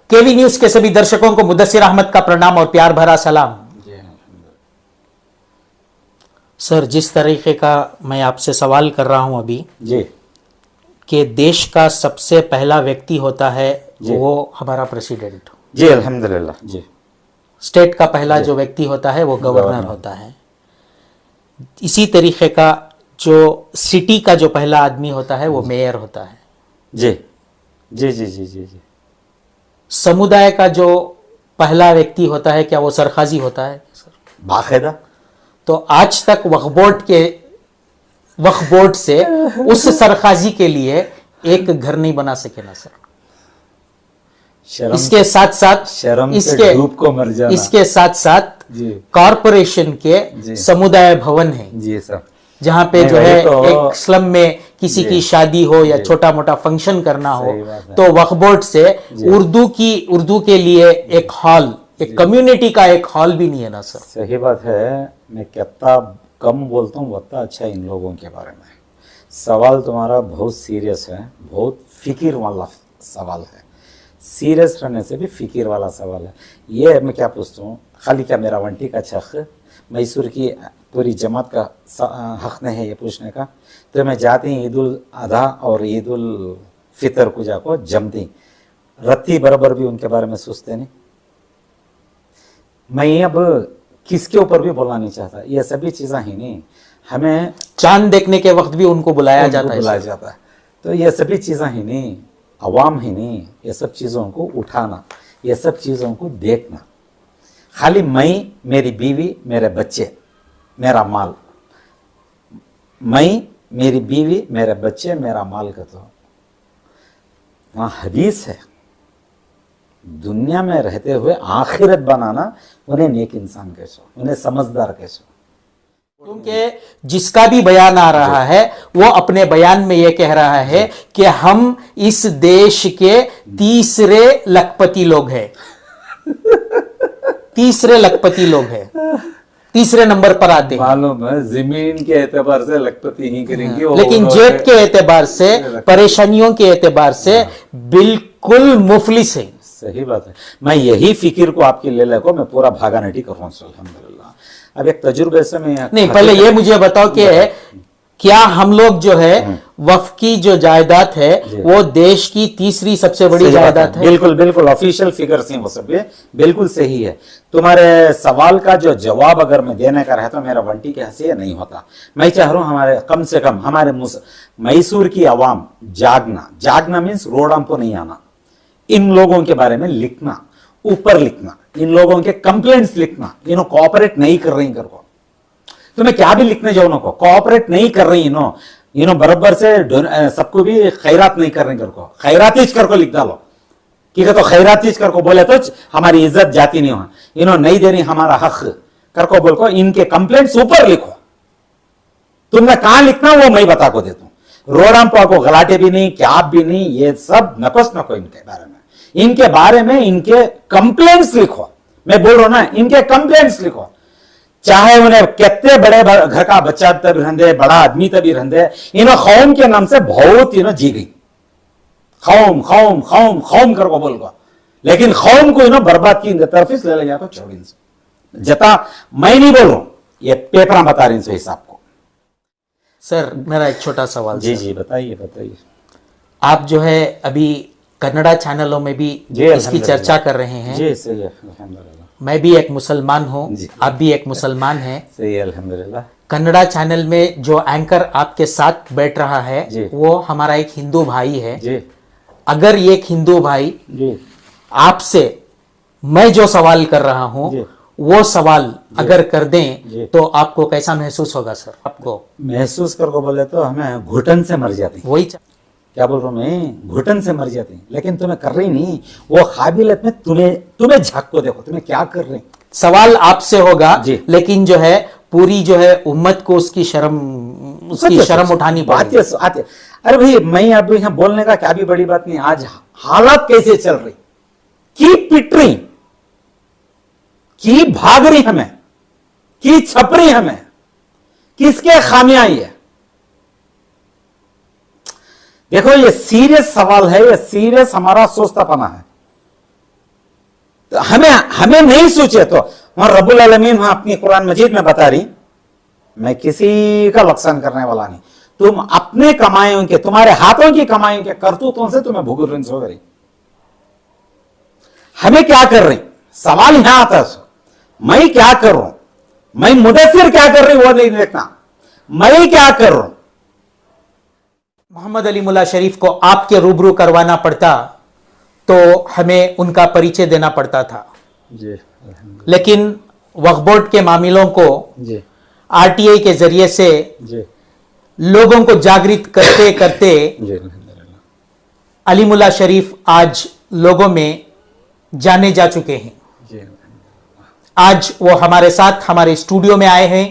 केवी news के सभी दर्शकों को मुदस्सिर अहमद का प्रणाम और प्यार भरा सलाम। सर, जिस तरीके का मैं आपसे सवाल कर रहा हूं अभी जी कि देश का सबसे पहला व्यक्ति होता है वो हमारा प्रेसिडेंट, जी अल्हम्दुलिल्लाह जी। स्टेट का पहला जो व्यक्ति होता है वो गवर्नर होता है। इसी तरीके का जो सिटी का जो पहला आदमी होता है वो मेयर होता है। जी जी जी जी जी जी। समुदाय का जो पहला व्यक्ति होता है क्या वो सरखाजी होता है सर? बाकायदा। तो आज तक वक्फ बोर्ड से उस सरखाजी के लिए एक घर नहीं बना सके ना सर। शर्म, इसके साथ साथ शर्म से डूब को मर जाना। इसके साथ साथ जी कॉरपोरेशन के समुदाय भवन है जी सर, जहां पे जो है तो एक स्लम में किसी की शादी हो या छोटा मोटा फंक्शन करना हो तो वक्फ बोर्ड से उर्दू के लिए एक हॉल, एक कम्युनिटी का एक हॉल भी नहीं है ना सर। सही बात है। मैं कितना कम बोलता हूँ उतना अच्छा इन लोगों के बारे में। सवाल तुम्हारा बहुत सीरियस है, बहुत फिक्र वाला सवाल है। सीरियस रहने से भी फिक्र वाला सवाल है। ये मैं क्या पूछता हूँ, खाली क्या मेरा वंटी का हक, मैसूर की पूरी जमात का हक नहीं है ये पूछने का? तो मैं जाती ईद उल अधा और ईद उल फितर को जाको जमती रत्ती बराबर भी उनके बारे में सोचते नहीं। मैं अब किसके ऊपर भी बोलना नहीं चाहता, ये सभी चीज़ें ही नहीं। हमें चांद देखने के वक्त भी उनको बुलाया जाता है। तो ये सभी चीज़ें ही नहीं, अवाम ही नहीं, ये सब चीज़ों को उठाना, ये सब चीज़ों को देखना। खाली मैं, मेरी बीवी, मेरे बच्चे, मेरा माल, मैं, मेरी बीवी, मेरे बच्चे, मेरा माल का तो वहाँ हदीस है। दुनिया में रहते हुए आखिरत बनाना, उन्हें नेक इंसान कैसो, उन्हें समझदार कैसो। क्योंकि जिसका भी बयान आ रहा है वो अपने बयान में ये कह रहा है कि हम इस देश के तीसरे लखपति लोग हैं। तीसरे लखपति लोग हैं, तीसरे नंबर पर आते हैं। मालूम है, जमीन के एतबार से लखपति ही करेंगे, लेकिन जेब के एतबार से, परेशानियों के एतबार से बिल्कुल मुफलिस है। सही बात है। मैं यही फिक्र को आपकी ले को मैं पूरा भागा नटी कर रहा हूँ अल्हम्दुलिल्लाह। अब एक तजुर्बे से मैं नहीं, पहले ये मुझे बताओ कि क्या हम लोग जो है वक्फ की जो जायदाद है वो देश की तीसरी सबसे बड़ी जायदाद है? बिल्कुल बिल्कुल, ऑफिशियल फिगर्स हैं वो सब, बिल्कुल सही है। तुम्हारे सवाल का जो जवाब अगर मैं देने का रहता मेरा वंटी के हंसी नहीं होता। मैं चाह रहा हूँ हमारे कम से कम हमारे मैसूर की आवाम जागना मीन्स रोडाम को नहीं आना, इन लोगों के बारे में लिखना, ऊपर लिखना, इन लोगों के कंप्लेंट्स लिखना, इन्हों कोऑपरेट नहीं कर रही करको। तो मैं क्या भी लिखने जाऊँ ना को कोऑपरेट नहीं कर रही, इन्हों बराबर से सबको भी खैरात नहीं कर रही करको, खैरातीज करको लिख डालो। ठीक है, तो खैरातीज करको बोले तो हमारी इज्जत जाती नहीं हो, इन्हों नहीं दे रही हमारा हक करको बोल को, इनके कंप्लेंट्स ऊपर लिखो। तुमने कहां लिखना वो मैं बता को देता हूँ। रोडाम को गलाटे भी नहीं, क्या भी नहीं, ये सब नकोस नको इनके बारे में। इनके बारे में इनके कंप्लेंट्स लिखो। मैं बोल रहा हूं ना, इनके कंप्लेंट्स लिखो। चाहे उन्हें कितने बड़े घर का बच्चा तभी रहंदे, बड़ा आदमी तभी रहंदे, इन्हों खौम के नाम से बहुत इन्हों जी गई। खौम खौम खौम खौम करको बोल को, लेकिन खौम को इन्हों बर्बाद की इनके तरफ से ले जाकर छोड़ इनसे जता। मैं नहीं बोल रहा हूं, ये पेपर बता रही इनसे हिसाब को। सर, मेरा एक छोटा सवाल। जी जी बताइए बताइए। आप जो है अभी कन्नड़ा चैनलों में भी इसकी चर्चा कर रहे हैं। जी सही है अल्हम्दुलिल्लाह। मैं भी एक मुसलमान हूँ, आप भी एक मुसलमान हैं। सही है अल्हम्दुलिल्लाह। कन्नड़ा चैनल में जो एंकर आपके साथ बैठ रहा है वो हमारा एक हिंदू भाई है जी। अगर ये एक हिंदू भाई जी आपसे मैं जो सवाल कर रहा हूँ वो सवाल अगर कर दें तो आपको कैसा महसूस होगा सर? आपको महसूस करको बोले तो हमें घुटन से मर जाती। वही क्या बोल रहा हूँ मैं, घुटन से मर जाती, लेकिन तुम्हें कर रही नहीं। वो काबिलियत में तुम्हें झांक को देखो, तुम्हें क्या कर रही। सवाल आपसे होगा लेकिन जो है पूरी जो है उम्मत को उसकी शर्म उठानी पड़ेगी। आते। अरे भाई, मैं अब यहाँ बोलने का क्या भी बड़ी बात नहीं। आज हालात कैसे चल रही, की पिट रही, की भाग रही हमें, की छप रही हमें, किसके खामियां ये। देखो ये सीरियस सवाल है, ये सीरियस हमारा सोचतापना है। तो हमें नहीं सोचे तो वहां रब्बुल आलमीन वहां अपनी कुरान मजीद में बता रही, मैं किसी का नुकसान करने वाला नहीं, तुम अपने कमाइयों के, तुम्हारे हाथों की कमाइयों के करतूतों से तुम्हें भुगत हो रही। हमें क्या कर रही, सवाल यहां आता है, मैं क्या कर रहा हूं, मैं मुदस्सिर क्या कर रही वो नहीं देखना, मैं क्या कर रहा हूं। मोहम्मद अली मुल्ला शरीफ को आपके रूबरू करवाना पड़ता तो हमें उनका परिचय देना पड़ता था जी, लेकिन वक्फ बोर्ड के मामलों को जी, आरटीआई के जरिए से जी, लोगों को जागृत करते करते जी, अली मुल्ला शरीफ आज लोगों में जाने जा चुके हैं। जी। आज वो हमारे साथ हमारे स्टूडियो में आए हैं।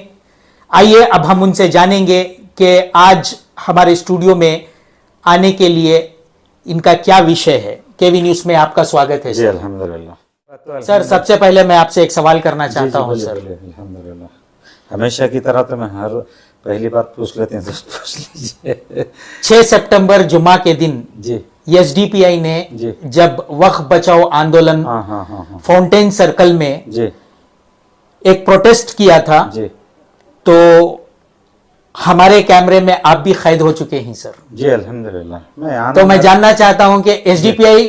आइए अब हम उनसे जानेंगे कि आज हमारे स्टूडियो में आने के लिए इनका क्या विषय है। केवी न्यूज में आपका स्वागत है जी, सर। अल्हम्दुलिल्लाह। सर, सबसे पहले मैं आपसे एक सवाल करना चाहता हूं सर। अल्हम्दुलिल्लाह। हमेशा की तरह तो मैं हर पहली बार पूछ लेते हैं तो पूछ लीजिए। 6 सितंबर जुम्मा के दिन जी, एसडीपीआई ने जी। जब वक्फ बचाओ आंदोलन हाँ हाँ हाँ हाँ, फाउंटेन सर्कल में जी, एक प्रोटेस्ट किया था, जी, तो हमारे कैमरे में आप भी कैद हो चुके हैं सर। जी, अल्हम्दुलिल्लाह। तो मैं जानना चाहता हूं कि एसडीपीआई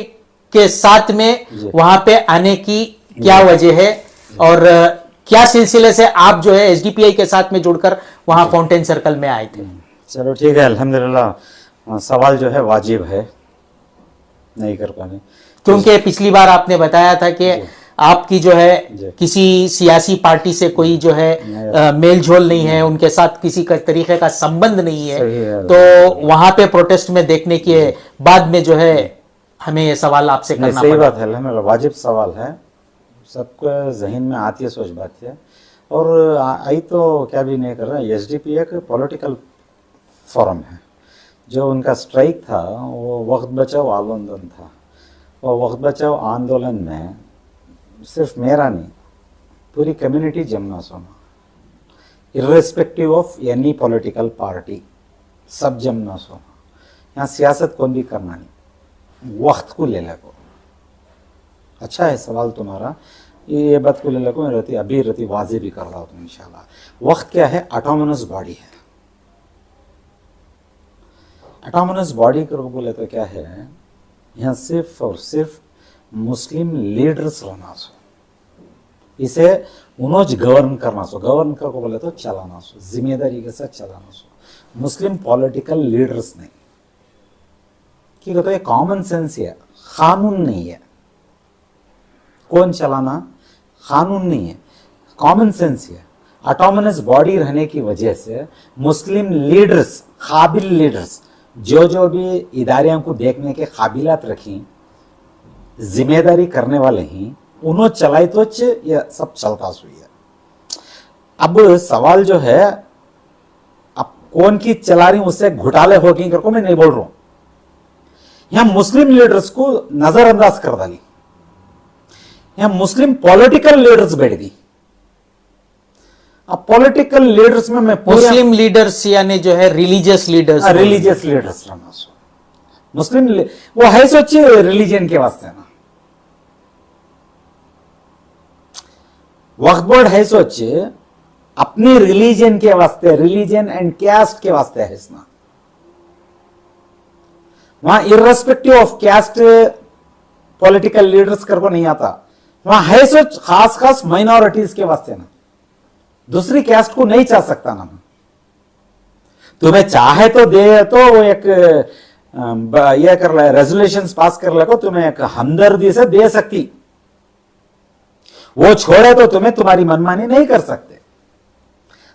के साथ में जी। वहां पे आने की क्या वजह है और क्या सिलसिले से आप जो है एसडीपीआई के साथ में जुड़कर वहां फाउंटेन सर्कल में आए थे। चलो ठीक है, अल्हम्दुलिल्लाह। सवाल जो है वाजिब है, नहीं कर पाने। क्योंकि पिछली बार आपने बताया था कि आपकी जो है जी। किसी सियासी पार्टी से कोई जो है मेल झोल नहीं है, उनके साथ किसी का तरीके का संबंध नहीं है, सही है। तो वहां पे प्रोटेस्ट में देखने के बाद में जो है हमें ये सवाल आपसे नहीं, करना सही पड़ा। बात है, अल्हम्दुलिल्लाह वाजिब सवाल है, सबके जहन में आती है सोच बात है। और आई तो क्या भी नहीं कर रहा है, एसडीपी एक पॉलिटिकल फोरम है। जो उनका स्ट्राइक था वो वक्त बचाओ आंदोलन था, और वक्त बचाओ आंदोलन में सिर्फ मेरा नहीं, पूरी कम्युनिटी जमना सोना, irrespective of any political party, सब जमना सोना। यहाँ सियासत कौन भी करना नहीं, वक्त को ले लगो। अच्छा है सवाल तुम्हारा, ये बात को ले लगो, मैं अभी वाजे भी कर रहा हूँ इंशाल्लाह। वक्त क्या है, ऑटोनोमस बॉडी है। ऑटोनोमस बॉडी को बोले तो क्या है, यहाँ सिर्फ और सिर्फ मुस्लिम लीडर्स रहना सो, इसे उन्होंने गवर्न करना सो, गवर्न कर को बोले तो चलाना सो, जिम्मेदारी के साथ चलाना सो, मुस्लिम पॉलिटिकल लीडर्स नहीं। ठीक है, तो ये कॉमन सेंस है, कानून नहीं है। कौन चलाना, कानून नहीं है, कॉमन सेंस है। ऑटोनोमस बॉडी रहने की वजह से मुस्लिम लीडर्स, काबिल लीडर्स, जो भी इदारियों को देखने के काबिलियत रखी, जिम्मेदारी करने वाले ही उन्होंने चलाई तो ये सब चलता सुई है। अब सवाल जो है, अब कौन की चला रही उससे घोटाले हो गई करको मैं नहीं बोल रहा हूं। यहां मुस्लिम लीडर्स को नजरअंदाज कर डाली, यहां मुस्लिम पॉलिटिकल लीडर्स बैठ गई। अब पॉलिटिकल लीडर्स में मैं मुस्लिम लीडर्स यानी जो है रिलीजियस लीडर्स, रिलीजियस लीडर्स रहना सो, मुस्लिम वो है सोचिए रिलीजन के वास्ते ना, वक्फ बोर्ड है सोचिए अपनी रिलीजन के वास्ते, रिलीजन एंड कैस्ट के वास्ते है इसना। वहां irrespective of caste political leaders कर को नहीं आता, वहां है सोच खास खास माइनॉरिटीज के वास्ते ना, दूसरी कैस्ट को नहीं चाह सकता ना। तुम्हें चाहे तो दे, तो वो एक ये कर ले, रेजोल्यूशंस पास कर ले को तुम्हें एक हमदर्दी से दे सकती, वो छोड़े तो तुम्हें तुम्हारी मनमानी नहीं कर सकते।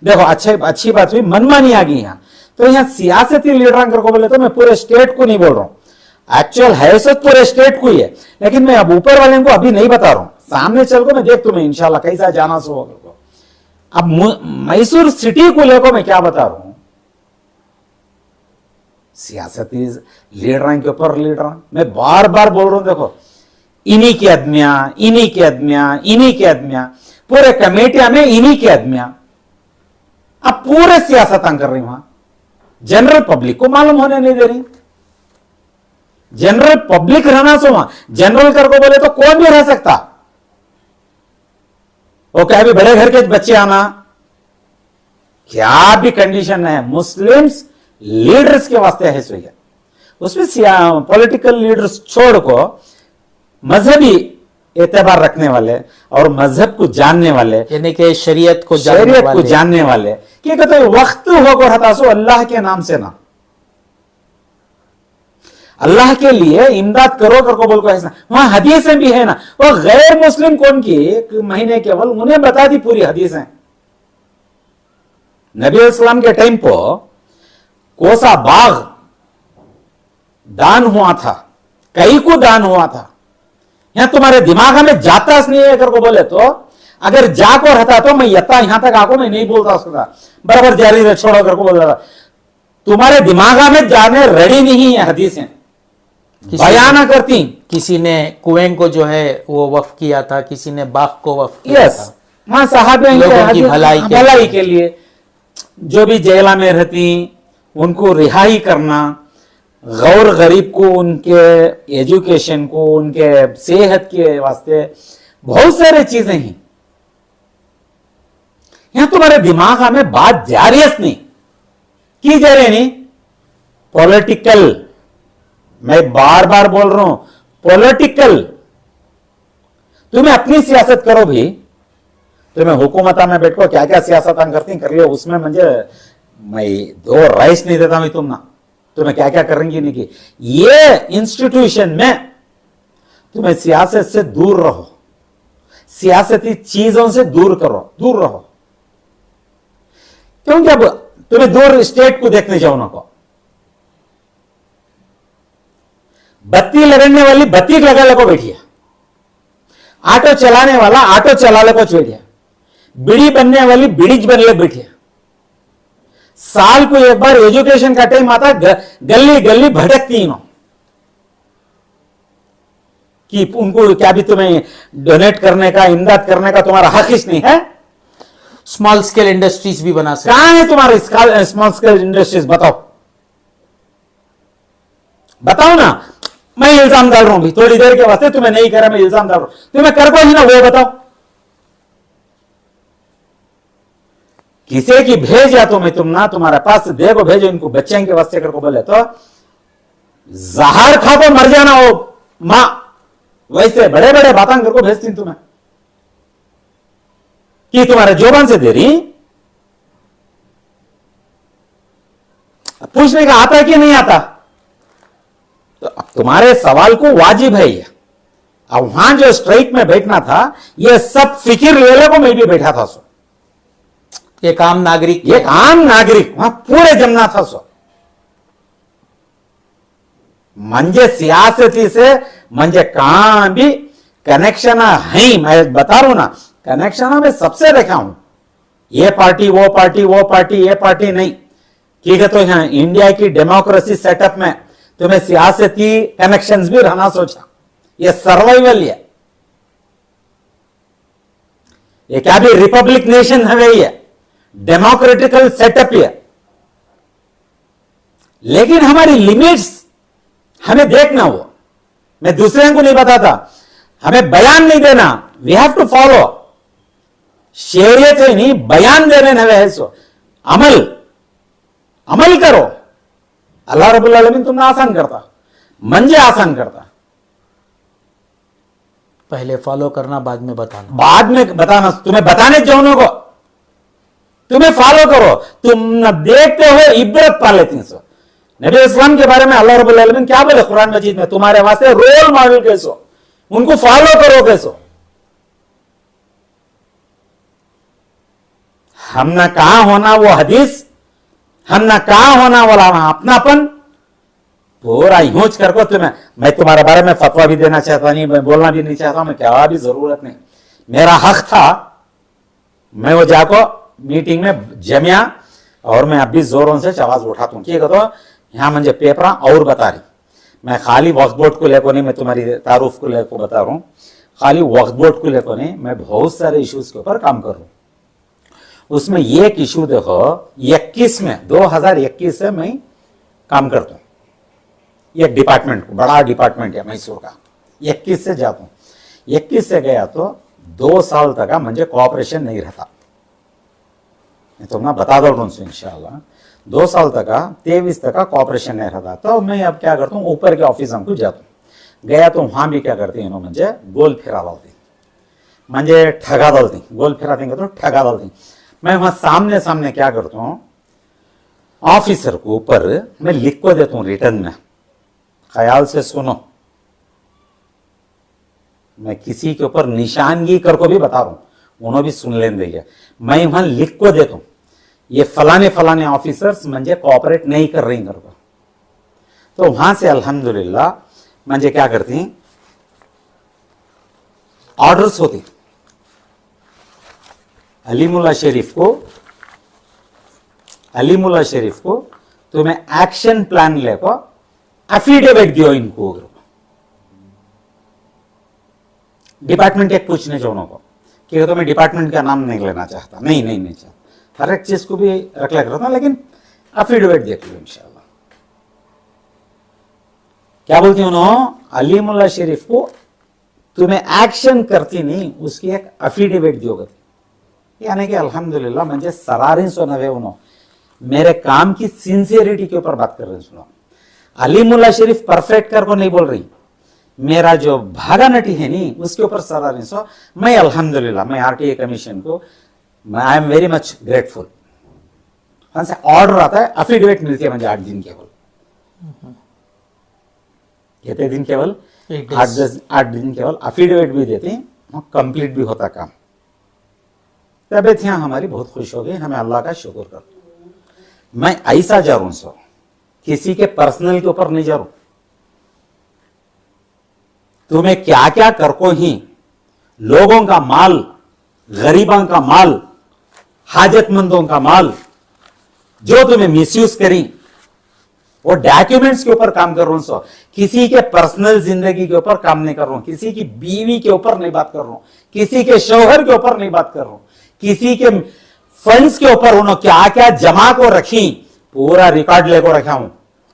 देखो अच्छी बात हुई, मनमानी आ गई यहां, तो यहां सियासती लीडर को बोले तो मैं पूरे स्टेट को नहीं बोल रहा हूं, एक्चुअल हैसियत पूरे स्टेट को ही है, लेकिन मैं अब ऊपर वाले को अभी नहीं बता रहा हूं, सामने चल को मैं देख तुम्हें इंशाल्लाह कैसा जाना सो होगा। अब मैसूर सिटी को लेकर मैं क्या बता रहा हूं, सियासती लीडर के ऊपर लीडर, मैं बार बार बोल रहा हूं, देखो इन्हीं की आदमियां, इन्हीं की आदमियां, इन्हीं की आदमियां, पूरे कमेटियां में इन्हीं की आदमियां, अब पूरे सियासत कर रही वहां, जनरल पब्लिक को मालूम होने नहीं दे रही। जनरल पब्लिक रहना सो वहां, जनरल कर को बोले तो कौन भी रह सकता, वो क्या भी बड़े घर के बच्चे आना, क्या भी कंडीशन है, मुस्लिम्स लीडर्स के वास्ते है सो है। उसमें पॉलिटिकल लीडर्स छोड़ को मजहबी एतबार रखने वाले और मजहब को जानने वाले, यानी कि शरीयत को जानने वाले क्या कहते हैं, वक्त होकर हताशो अल्लाह के नाम से ना, अल्लाह के लिए इमदाद करो कर को बोल को ऐसा। वहां हदीसें भी है ना, वो गैर मुस्लिम कौन की एक महीने केवल उन्हें बता दी पूरी हदीसें। नबी इस्लाम के टाइम पर कोसा बाग दान हुआ था, कई को दान हुआ था। यहां तुम्हारे दिमाग में जाता नहीं है कर को बोले तो, अगर जाको रहता तो मैं यता यहां तक आको मैं नहीं बोलता उसका, बराबर जारी रख छोड़ो कर को बोल रहा। तुम्हारे दिमाग में जाने रेडी नहीं है हदीसें, बयाना करती। किसी ने कुएं को जो है वो वक्फ किया था, किसी ने बाग को वक्फ किया था। वहां साहबे लोगों की भलाई के लिए जो भी जेला में रहती उनको रिहाई करना, गौर गरीब को उनके एजुकेशन को, उनके सेहत के वास्ते बहुत सारी चीजें हैं। यहां तुम्हारे दिमाग में बात जा रही है नहीं की जा रही नहीं, पॉलिटिकल, मैं बार बार बोल रहा हूं पॉलिटिकल। तुम्हें अपनी सियासत करो भी, तुम्हें हुकूमत में बैठो क्या क्या सियासत करती कर लियो, उसमें मुझे मैं दो राइस नहीं देता मैं तुम ना, तुम्हें क्या क्या करेंगी नहीं की। ये इंस्टीट्यूशन में तुम्हें सियासत से दूर रहो, सियासती चीजों से दूर रहो। क्योंकि अब तुम्हें दूर स्टेट को देखने जाओ ना को, बत्ती लगाने वाली बत्ती लगा ले को बैठिया, ऑटो चलाने वाला ऑटो चला ले को बैठिया, बीड़ी बनने वाली बीड़ी बन ले बैठिया। साल को एक बार एजुकेशन का टाइम आता, गली गली भटकती नो कि उनको क्या भी तुम्हें डोनेट करने का, इमदाद करने का तुम्हारा हक ही नहीं है। स्मॉल स्केल इंडस्ट्रीज भी बना सकते। कहां है तुम्हारे स्मॉल स्केल इंडस्ट्रीज? बताओ ना। मैं इल्जाम डाल रहा हूं भी थोड़ी देर के वास्ते, तुम्हें नहीं करा मैं इल्जाम डाल रहा हूं, तुम्हें कर को ही ना वो बताओ। किसी की भेज या तो मैं तुम ना तुम्हारे पास देखो भेजो इनको बच्चे के वास्ते कर को बोले तो जहर खा को मर जाना हो मां, वैसे बड़े बड़े बातें कर को भेजती तुम्हें कि तुम्हारे जोबान से दे रही। पूछने का आता कि नहीं आता, तो अब तुम्हारे सवाल को वाजिब है ये। अब वहां जो स्ट्राइक में बैठना था, ये सब फिक्र लेने को मैं भी बैठा था सो, एक आम नागरिक वहां पूरे जमना था सो। मंजे सियासती से मंजे कहां भी कनेक्शन है, मैं बता रहा हूं ना, कनेक्शन में सबसे देखा हूं। ये पार्टी वो पार्टी, वो पार्टी ये पार्टी नहीं। ठीक है, तो यहां इंडिया की डेमोक्रेसी सेटअप में तुम्हें सियासती कनेक्शंस भी रहना सोचा, ये सर्वाइवल है। ये क्या भी रिपब्लिक नेशन है, ये डेमोक्रेटिकल सेटअप है। लेकिन हमारी लिमिट्स हमें देखना, वो मैं दूसरे को नहीं बताता, हमें बयान नहीं देना। वी हैव टू फॉलो शरीयत है नहीं, बयान देने न है सो अमल करो। अल्लाह रब्बुल आलमीन तुमने आसान करता, मंजे आसान करता। पहले फॉलो करना, बाद में बताना। बाद में बताना, तुम्हें बताने जाओ को, तुम्हें फॉलो करो। तुम न देखते हो इबरत पा लेती सो। नबी इस्लाम के बारे में अल्लाह रब्बुल आलमीन क्या बोले कुरान मजीद में, तुम्हारे वास्ते रोल मॉडल कैसो, उनको फॉलो करो कैसो। हमने कहा होना वो हदीस, हमने कहा होना वाला अपनापन, पूरा यूज करको। तुम्हें मैं तुम्हारे बारे में फतवा भी देना चाहता नहीं, मैं बोलना भी नहीं चाहता, मैं क्या भी जरूरत नहीं। मेरा हक था, मैं वो जाको मीटिंग में जमिया और मैं अभी जोरों से आवाज उठाता हूं। ठीक है, तो यहां मुझे पेपर और बता रही, मैं खाली वक्फ बोर्ड को लेकर नहीं, मैं तुम्हारी तारुफ को लेकर बता रहा हूं, खाली वक्फ बोर्ड को लेकर नहीं, मैं बहुत सारे इश्यूज के ऊपर काम कर रहा हूं। उसमें एक इशू देखो 21 में 2021 से मैं काम करता हूं। एक डिपार्टमेंट को, बड़ा डिपार्टमेंट है मैसूर का, 21 से जाता हूं। 21 से गया तो 2 साल तक म्हणजे कॉपरेशन नहीं रहता. मैं तुम्हें बता दो इंशाल्लाह 2 साल तक 23% कॉपरेशन नहीं रहता. तो मैं अब क्या करता हूँ, ऊपर के ऑफिस हमको जाता हूँ. गया तो वहां भी क्या करते हैं म्हणजे गोल फिरा डालते म्हणजे ठगा डालते. गोल फिरा देंगे तो ठगा डालते. मैं वहां सामने सामने क्या करता हूँ, ऑफिसर को ऊपर मैं लिख को देता हूँ रिटर्न में, ख्याल से सुनो, मैं किसी के ऊपर निशानगी कर को भी बता रहा हूं, उन्होंने भी सुन लेने देंगे. मैं वहां लिख को देता हूं ये फलाने फलाने ऑफिसर्स म्हणजे कोऑपरेट नहीं कर रही कर को. तो वहां से अल्हम्दुलिल्लाह म्हणजे क्या करती ऑर्डर्स होती. अलीमुल्ला शरीफ को तुम्हें एक्शन प्लान लेको एफिडेविट दियो इनको. डिपार्टमेंट एक पूछने जोनों को कि तो मैं डिपार्टमेंट का नाम नहीं लेना चाहता, नहीं चाहता, हर एक चीज को भी रख लिया करता हूं, लेकिन एफिडेविट देख लो इंशाल्लाह. क्या बोलती उन्होंने, अलीमुल्ला शरीफ को तुम्हें एक्शन करती नहीं, उसकी एक एफिडेविट दियो. यानी कि अल्हम्दुलिल्लाह म्हणजे सरारी सुनावे उन्होंने मेरे काम की सिंसियरिटी के ऊपर बात कर रहे हैं. सुनो, अलीमुल्ला शरीफ परफेक्ट कर को नहीं बोल रही, मेरा जो भागा नटी है नहीं उसके ऊपर सराहनीय. सो मैं अल्हम्दुलिल्लाह मैं आरटीए कमीशन को I am very much grateful. वहां से ऑर्डर आता है, एफिडेविट मिलती है मुझे 8 दिन केवल. कितने दिन केवल 8 दिन केवल एफिडेविट भी देते हैं, कंप्लीट भी होता काम. तबियत यहां हमारी बहुत खुश हो गई, हमें अल्लाह का शुक्र कर. मैं ऐसा जा रहा हूं सो किसी के पर्सनल के ऊपर नहीं जा रहा हूं. तुम्हें क्या क्या कर को ही लोगों का माल, गरीबों का माल, हाजतमंदों का माल जो तुम्हें मिसयूज करी, वो डॉक्यूमेंट्स के ऊपर काम कर रहा हूं. सो किसी के पर्सनल जिंदगी के ऊपर काम नहीं कर रहा हूं, किसी की बीवी के ऊपर नहीं बात कर रहा हूं, किसी के शौहर के ऊपर नहीं बात कर रहा हूं, किसी के फंड्स के ऊपर उन्होंने क्या क्या जमा को रखी पूरा रिकॉर्ड लेकर रखा हूं.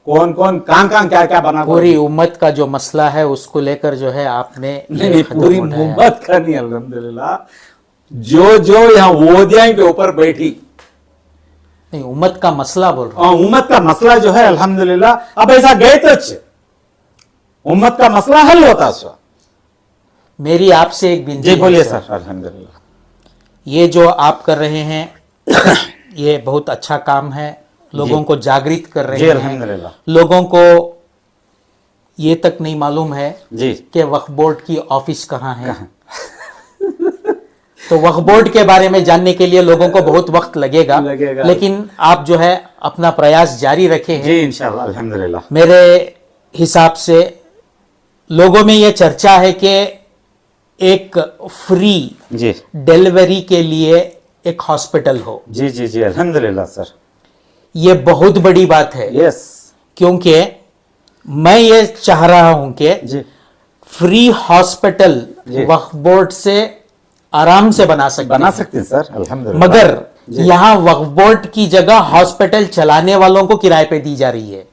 कौन कौन कहां क्या क्या बना, पूरी उम्मत का जो मसला है उसको लेकर जो है आपने नहीं पूरी उम्मत का नहीं, अल्हम्दुलिल्लाह जो यहाँ वोदिया के ऊपर बैठी, नहीं उम्मत का मसला बोल रहा हूं. उम्मत का मसला जो है अल्हम्दुलिल्लाह अब ऐसा गए तो अच्छे उम्मत का मसला हल होता. सो मेरी आपसे एक विनती जी है बोलिए सर. सर. अल्हम्दुलिल्लाह ये जो आप कर रहे हैं ये बहुत अच्छा काम है, लोगों को जागृत कर रहे जी हैं. अल्हम्दुलिल्लाह. लोगों को ये तक नहीं मालूम है जी कि वक्फ बोर्ड की ऑफिस कहाँ है. तो वक्फ बोर्ड के बारे में जानने के लिए लोगों को बहुत वक्त लगेगा. लेकिन आप जो है अपना प्रयास जारी रखे हैं. जी इंशाल्लाह अल्हम्दुलिल्लाह. मेरे हिसाब से लोगों में यह चर्चा है कि एक फ्री जी डिलीवरी के लिए एक हॉस्पिटल हो. जी जी जी अल्हम्दुलिल्लाह सर. ये बहुत बड़ी बात है. यस क्योंकि मैं ये चाह रहा हूं कि जी फ्री हॉस्पिटल जी। वक्फ बोर्ड से आराम से बना सकते हैं. सर अल्हम्दुलिल्लाह. मगर यहां वक्फ बोर्ड की जगह हॉस्पिटल चलाने वालों को किराए पे दी जा रही है.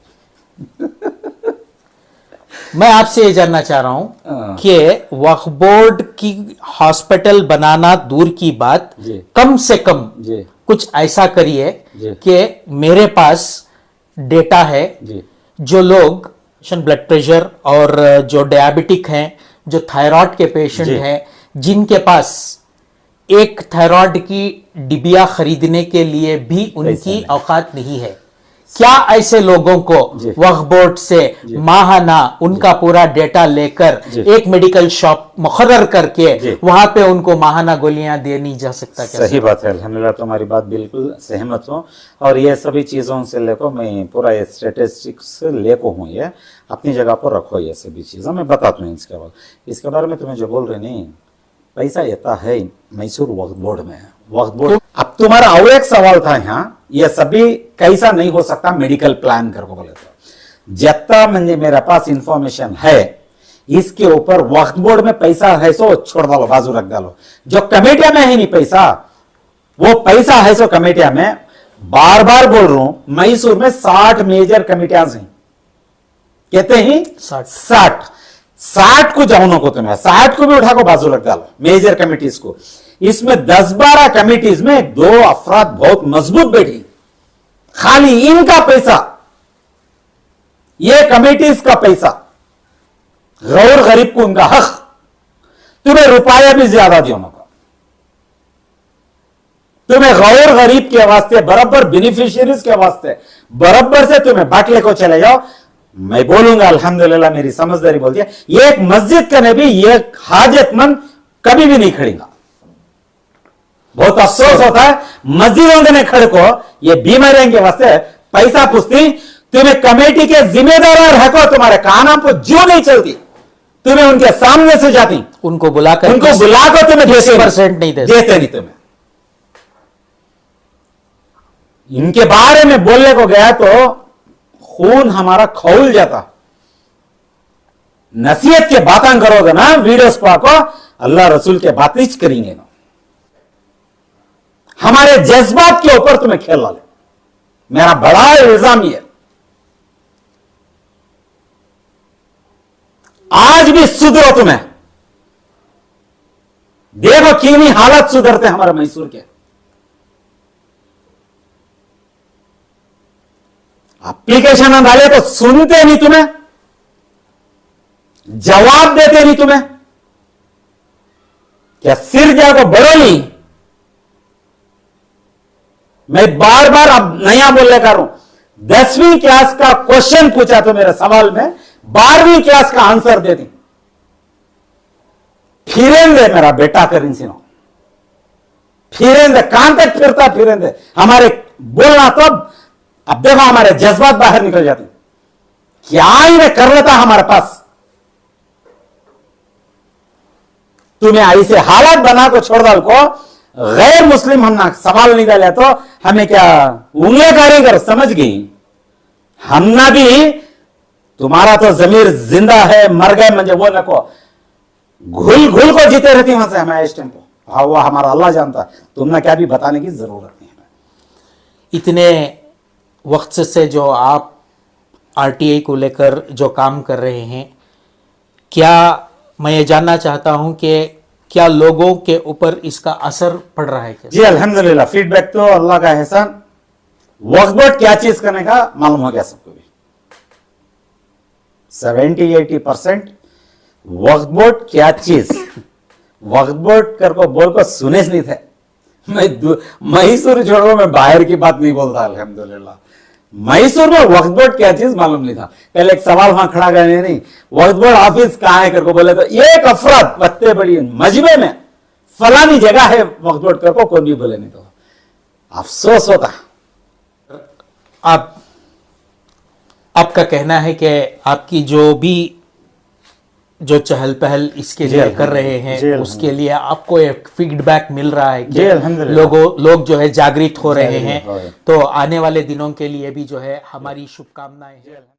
मैं आपसे ये जानना चाह रहा हूं कि वक्फ बोर्ड की हॉस्पिटल बनाना दूर की बात, जी। कम से कम जी कुछ ऐसा करिए जी। कि मेरे पास डेटा है, जी जो लोग ब्लड प्रेशर और जो डायबिटिक हैं, जो थायराइड के पेशेंट जी। हैं, जिनके पास एक थायराइड की डिबिया खरीदने के लिए भी उनकी नहीं। औकात नहीं है, क्या ऐसे लोगों को जी। वक्फ बोर्ड से माहाना उनका पूरा डेटा लेकर जी। एक मेडिकल शॉप मुकर्रर करके जी। वहां पे उनको माहाना गोलियां देनी जा सकता? क्या सही बात है अल्हम्दुलिल्लाह. तुम्हारी बात बिल्कुल सहमत हूँ. और ये सभी चीज़ों से लेको मैं पूरा ये स्टेटिस्टिक्स लेको हूँ, ये अपनी जगह पर रखो. ये सभी चीज़ें मैं बताता हूँ. इसके बारे में तुम्हें जो बोल रहे नहीं, पैसा येता है मैसूर वक्फ बोर्ड में. वक्फ बोर्ड अब तुम्हारा और एक सवाल था यहाँ, ये सभी कैसा नहीं हो सकता मेडिकल प्लान कर बोले तो जितना म्हणजे मेरे पास इंफॉर्मेशन है इसके ऊपर वक्फ बोर्ड में पैसा है सो छोड़ डालो, बाजू रख डालो. जो कमेटिया में है नहीं पैसा, वो पैसा है सो कमेटिया में. बार बार बोल रहा हूं मैसूर में 60 मेजर कमेटियां हैं. कहते हैं 60. 60 को जाऊनों को तुम्हें 60 को भी उठा को बाजू रख डालो मेजर कमिटीज को। इसमें 10-12 कमिटीज में 2 अफराद बहुत मजबूत बैठी, खाली इनका पैसा, ये कमिटीज का पैसा, गौर गरीब को उनका हक, तुम्हें रुपया भी ज्यादा दियो का, तुम्हें गौर गरीब के वास्ते बराबर बेनिफिशियरीज के वास्ते बराबर से तुम्हें बाटले को चले जाओ। मैं बोलूंगा अल्हम्दुलिल्लाह मेरी समझदारी बोलती है, ये एक मस्जिद का नबी ये हाजतमंद कभी भी नहीं खड़ेगा। बहुत अफसोस होता है मस्जिदों के ने खड़े को ये बीमारियों के वास्ते पैसा पूछती, तुम्हें कमेटी के जिम्मेदार रखो, तुम्हारे कानों पर जो नहीं चलती, तुम्हें उनके सामने से जाती, उनको बुलाकर तुम्हें 20% नहीं देते नहीं तुम्हें। इनके बारे में बोलने को गया तो खून हमारा खौल जाता। नसीहत के बातें करोगे ना वीडियोस को, अल्लाह रसूल के बात नहीं करेंगे ना, हमारे जज्बात के ऊपर तुम्हें खेल ला ले। मेरा बड़ा इल्जाम ये, आज भी सुधरो तुम्हें, देखो क्यों नहीं हालत सुधरते हमारे मैसूर के। एप्लीकेशन डाले तो सुनते नहीं तुम्हें, जवाब देते नहीं तुम्हें, क्या सिर जाको बड़ोली। मैं बार बार अब नया बोलने कर रहा हूं, 10वीं क्लास का क्वेश्चन पूछा तो मेरे सवाल में 12वीं क्लास का आंसर दे दी। फिरेंदे मेरा बेटा करीन सिनो, फिरेंदे कान तक फिरता फिरेंदे हमारे बोलना तो अब देखो हमारे जज्बात बाहर निकल जाते, क्या इन्हें कर लेता हमारे पास। तुम्हें ऐसे हालात बना को छोड़ डाल को, गैर मुस्लिम हम ना सवाल नहीं डाले तो हमें क्या उंगलियां कारीगर समझ गई। हमना भी तुम्हारा तो जमीर जिंदा है, मर गए मंजे वो नको, घुल घुल को जीते रहती वहां से हमें इस टाइम को। हाँ वो हमारा अल्लाह जानता, तुमने क्या भी बताने की जरूरत नहीं है। इतने वक्त से जो आप आरटीआई को लेकर जो काम कर रहे हैं, क्या मैं ये जानना चाहता हूं कि क्या लोगों के ऊपर इसका असर पड़ रहा है क्या? जी अल्हम्दुलिल्लाह, फीडबैक तो अल्लाह का एहसान। वक्फ बोर्ड क्या चीज करने का मालूम हो गया सबको भी, 70-80% वक्फ बोर्ड क्या चीज, वक्फ बोर्ड कर को बोल को सुने नहीं थे। मैं मैसूर छोड़ो, मैं बाहर की बात नहीं बोलता अल्हम्दुलिल्लाह। मैसूर में वक्फ बोर्ड क्या चीज मालूम नहीं था। पहले एक सवाल वहां खड़ा करने नहीं, वक्फ बोर्ड ऑफिस कहां है करको बोले तो एक अफराद पत्ते बड़ी मजबे में फलानी जगह है वक्फ बोर्ड करको कोई भी बोले नहीं, तो अफसोस होता। आपका कहना है कि आपकी जो चहल पहल इसके लिए कर रहे हैं उसके लिए आपको एक फीडबैक मिल रहा है कि लोग जो है जागृत हो रहे हैं, तो आने वाले दिनों के लिए भी जो है हमारी शुभकामनाएं हैं।